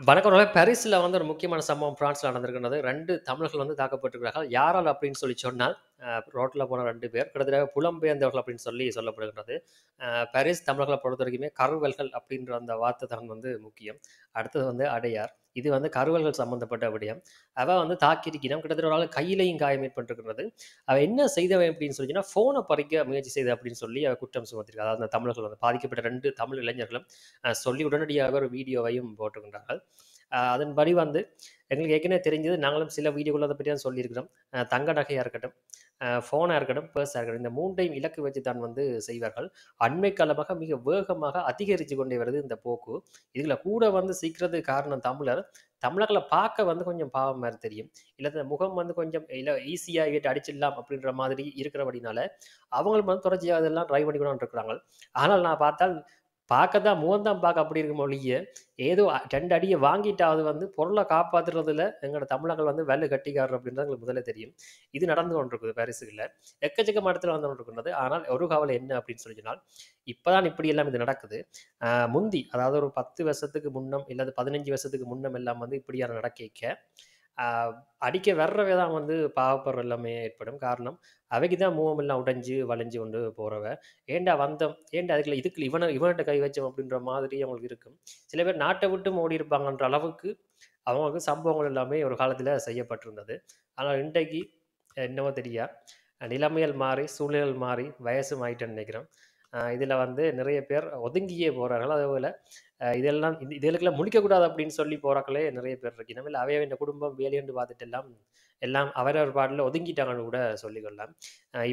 வணக்கம். பாரிஸ்ல வந்து ஒரு முக்கியமான சம்பவம் பிரான்ஸ்ல நடந்திருக்கின்றது. 2 தமிழர்கள் வந்து தாக்கப்பட்டிருக்கிறார்கள். யாரால் அப்படின்னு சொல்லி சொன்னால், ரோட்ல போன 2 பேர் கிட்டத்தட்ட புலம்பெயர்ந்தவர்கள் அப்படின்னு சொல்லி சொல்லப்படுகின்றது. பாரிஸ் தமிழர்கள பொறுத்தவரைக்குமே கருவல்கள் அப்படின்ற அந்த வார்த்தை தான் வந்து முக்கியம். அடுத்தது வந்து அடையார். இது வந்து கருவல்கள் சம்பந்தப்பட்ட விடயம். அவ வந்து தாக்கியிருக்கிறான். கிட்டத்தட்ட ஒரு ஆள் கையிலேயும் காயம் ஏற்பட்டிருக்கிறது. அவ என்ன செய்தவன் அப்படின்னு சொல்லிச்சுன்னா, ஃபோன பறிக்க முயற்சி செய்தா அப்படின்னு சொல்லி அவ குற்றம் சுமத்தியிருக்காங்க. அதாவது அந்த தமிழர்கள் வந்து பாதிக்கப்பட்ட 2 தமிழ் இளைஞர்களும் சொல்லி உடனடியாக ஒரு வீடியோவையும் போட்டிருக்கின்றார்கள். அதன்படி வந்து எங்களுக்கு ஏற்கனவே தெரிஞ்சது. நாங்களும் சில வீடியோக்குள்ள அத பத்தி தான் சொல்லியிருக்கிறோம். தங்க நகையா இருக்கட்டும், ஃபோனா இருக்கட்டும், பர்ஸா இருக்கட்டும். இந்த 3யும் இலக்கு வச்சு தான் வந்து செய்வார்கள். அண்மை காலமாக மிக வேகமாக அதிகரித்து கொண்டே வருது இந்த போக்கு. இதுல கூட வந்து சிக்கிறதுக்கு காரணம் தமிழர். தமிழர்கள பார்க்க வந்து கொஞ்சம் பாவம் மாரி தெரியும். இல்ல இந்த முகம் வந்து கொஞ்சம் இல்ல ஈஸியா இவட்ட அடிச்சிடலாம் அப்படின்ற மாதிரி இருக்கிறபடினால, அவங்களும் வந்து தொடர்ச்சியா அதெல்லாம் ட்ரை பண்ணி கொண்டு இருக்கிறாங்க. ஆனால் நான் பார்த்தால் பார்க்க தான் முகம் தான் பார்க்க அப்படி இருக்கும் ஒழிய, ஏதோ 2 அடிய வாங்கிட்டாவது வந்து பொருள காப்பாத்துறதுல எங்களோட தமிழர்கள் வந்து வேலை கட்டிக்காரர் அப்படின்றது எங்களுக்கு முதல்ல தெரியும். இது நடந்து கொண்டிருக்குது பாரிஸ்குள்ள. எக்கச்சக்கமான இடத்துல நடந்து கொண்டிருக்கின்றது. ஆனால் ஒரு கவலை என்ன அப்படின்னு சொல்லி சொன்னால், இப்பதான் இப்படியெல்லாம் இது நடக்குது. முந்தி அதாவது ஒரு 10 வருஷத்துக்கு முன்னம் இல்ல 15 வருஷத்துக்கு முன்னம் எல்லாம் வந்து இப்படியான நடக்கைக்க, அ அடிக்க வர்றவ தான் வந்து பாவப்படுற எல்லாமே ஏற்படும். காரணம், அவைக்கு தான் முகமெல்லாம் உடைஞ்சு, வளைஞ்சு கொண்டு போறவ. ஏன்டா வந்தோம்? ஏன்டா இதுக்குள்ள இவன்ட்ட கை வச்சோம் அப்படின்ற மாதிரி அவங்களுக்கு இருக்கும். சில பேர் நாட்ட விட்டும் ஓடியிருப்பாங்கன்ற அளவுக்கு அவங்களுக்கு சம்பவங்கள் எல்லாமே ஒரு காலத்தில செய்யப்பட்டிருந்தது. ஆனால் இன்றைக்கு என்னவோ தெரியா, நிலைமைகள் மாறி, சூழ்நிலைகள் மாறி, வயசும் ஆயிட்டுன்னு நினைக்கிறோம். இதில வந்து நிறைய பேர் ஒதுங்கியே போறார்கள். அதேபோல இதெல்லாம் இதுகளுக்கெல்லாம் முழிக்கக்கூடாது அப்படின்னு சொல்லி போறாக்களே நிறைய பேர் இருக்கினோம். இல்ல அவைய இந்த குடும்பம் வேலையுண்டு பார்த்துட்டு எல்லாம் எல்லாம் அவரவர் பாட்டுல ஒதுங்கிட்டாங்கன்னு கூட சொல்லிக்கொள்ளலாம்.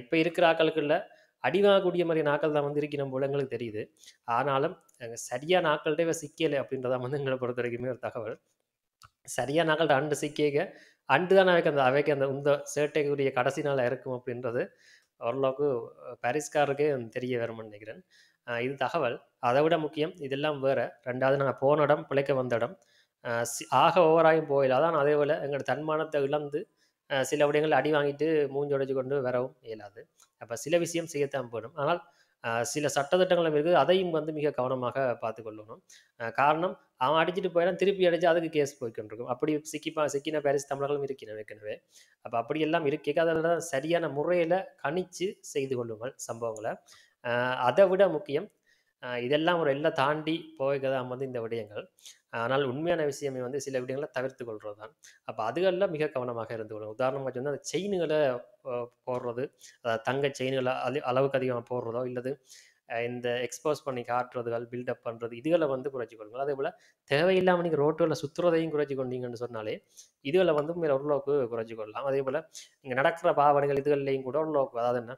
இப்ப இருக்கிற ஆட்களுக்குள்ள அடி வாங்கக்கூடிய மாரியான ஆட்கள் தான் வந்து இருக்கிறோம் போல எங்களுக்கு தெரியுது. ஆனாலும் சரியான ஆட்கள்ட்ட இவ சிக்கல அப்படின்றதான் வந்து எங்கள பொறுத்தவரைக்குமே ஒரு தகவல். சரியான ஆட்கள்ட்ட அண்டு சிக்கியக, அண்டு தான் அவைக்கு அந்த இந்த சேட்டைக்குரிய கடைசி நாளா இருக்கும் அப்படின்றது ஓரளவுக்கு பாரிஸ்காரருக்கே தெரிய வரும்னு நினைக்கிறேன். இது தகவல். அத விட முக்கியம் இதெல்லாம் வேற. 2வது நாங்க போன இடம், பிழைக்க வந்த இடம். ஆக ஓவராயும் போயில. அதான் அதேபோல எங்களோட தன்மானத்த இழந்து, சில விடயங்கள்ல அடி வாங்கிட்டு மூஞ்சி உடைச்சு கொண்டு வரவும் இயலாது. அப்ப சில விஷயம் செய்யத்தான் வேணும். ஆனால் சில சட்டதிட்டங்களும் இருக்குது. அதையும் வந்து மிக கவனமாக பார்த்துக் கொள்ளணும். காரணம் அவன் அடிச்சுட்டு போயிறான், திருப்பி அடிச்சு அதுக்கு கேஸ் போய்க்கொண்டிருக்கும். அப்படி சிக்கின பாரிஸ் தமிழர்களும் இருக்கிறோம் ஏற்கனவே. அப்ப அப்படியெல்லாம் இருக்கைக்கு அதெல்லாம் சரியான முறையில கணிச்சு செய்து கொள்ளுங்கள் சம்பவங்கள. அ அத விட முக்கியம், இதெல்லாம் ஒரு எல்லை தாண்டி போய்க்க தான் வந்து இந்த விடயங்கள். ஆனால் உண்மையான விஷயமே வந்து சில விடயங்கள தவிர்த்துக் கொள்றது தான். அப்ப அதுகள்ல மிக கவனமாக இருந்து கொள்ளணும். உதாரணமா சொன்னா அந்த செயினுகள போடுறது, தங்க செயினுகள அளவுக்கு அதிகமா போடுறதோ, இல்லது இந்த எக்ஸ்போஸ் பண்ணி காட்டுறதுகள், பில்டப் பண்றது இதுகள வந்து குறைச்சுக் கொள்ளுங்கள். அதேபோல தேவையில்லாம நீங்க ரோட்டுகள்ல சுத்துறதையும் குறைச்சுக் கொண்டீங்கன்னு சொன்னாலே, இதுகள வந்து ஓரளவுக்கு குறைச்சுக் கொள்ளலாம். அதேபோல நீங்க நடக்கிற பாவனைகள் இதுகள்லயும் கூட ஓரளவுக்கு அதாவது என்ன,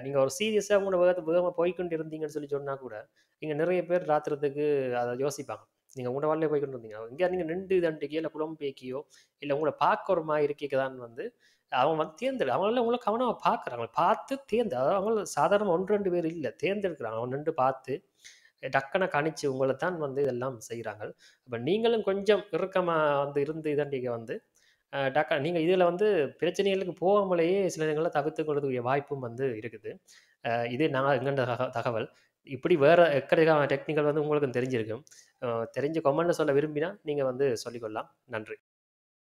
நீங்க ஒரு சீரியஸா உங்களோட வேகமா போய்க்கொண்டு இருந்தீங்கன்னு சொல்லி சொன்னா கூட, நீங்க நிறைய பேர் ராத்திரத்துக்கு அத யோசிப்பாங்க. நீங்க உங்களோட வேலையில போய்க்கொண்டு இருந்தீங்க. எங்கேயாவது நீங்க நின்று தண்டிக்கையோ, இல்ல புலம்பேக்கியோ, இல்ல உங்கள பார்க்க ஒரு மாரி இருக்கைக்கு தான் வந்து அவங்க வந்து அவங்கலாம் உங்கள கவனமா பார்க்குறாங்க. பார்த்து அதாவது அவங்க சாதாரண 1, 2 பேர் இல்ல. தேர்ந்தெடுக்கிறாங்க. அவங்க நின்று பார்த்து, டக்குனு கணிச்சு உங்கள தான் வந்து இதெல்லாம் செய்றாங்க. அப்ப நீங்களும் கொஞ்சம் இறுக்கமா வந்து இருந்து இதண்டிக்க வந்து, நீங்க இதுல வந்து பிரச்சனைகளுக்கு போகாமலேயே சில நேரங்கள்ல தவிர்த்துக் கொள்ளக்கூடிய வாய்ப்பும் வந்து இருக்குது. இது நான் எங்கண்ட தகவல். இப்படி வேற எக்கச்சக்கமான டெக்னிக்கல் வந்து உங்களுக்கும் தெரிஞ்சிருக்கும். தெரிஞ்சு கமெண்ட்ல சொல்ல விரும்பினா, நீங்க வந்து சொல்லிக்கொள்ளலாம். நன்றி.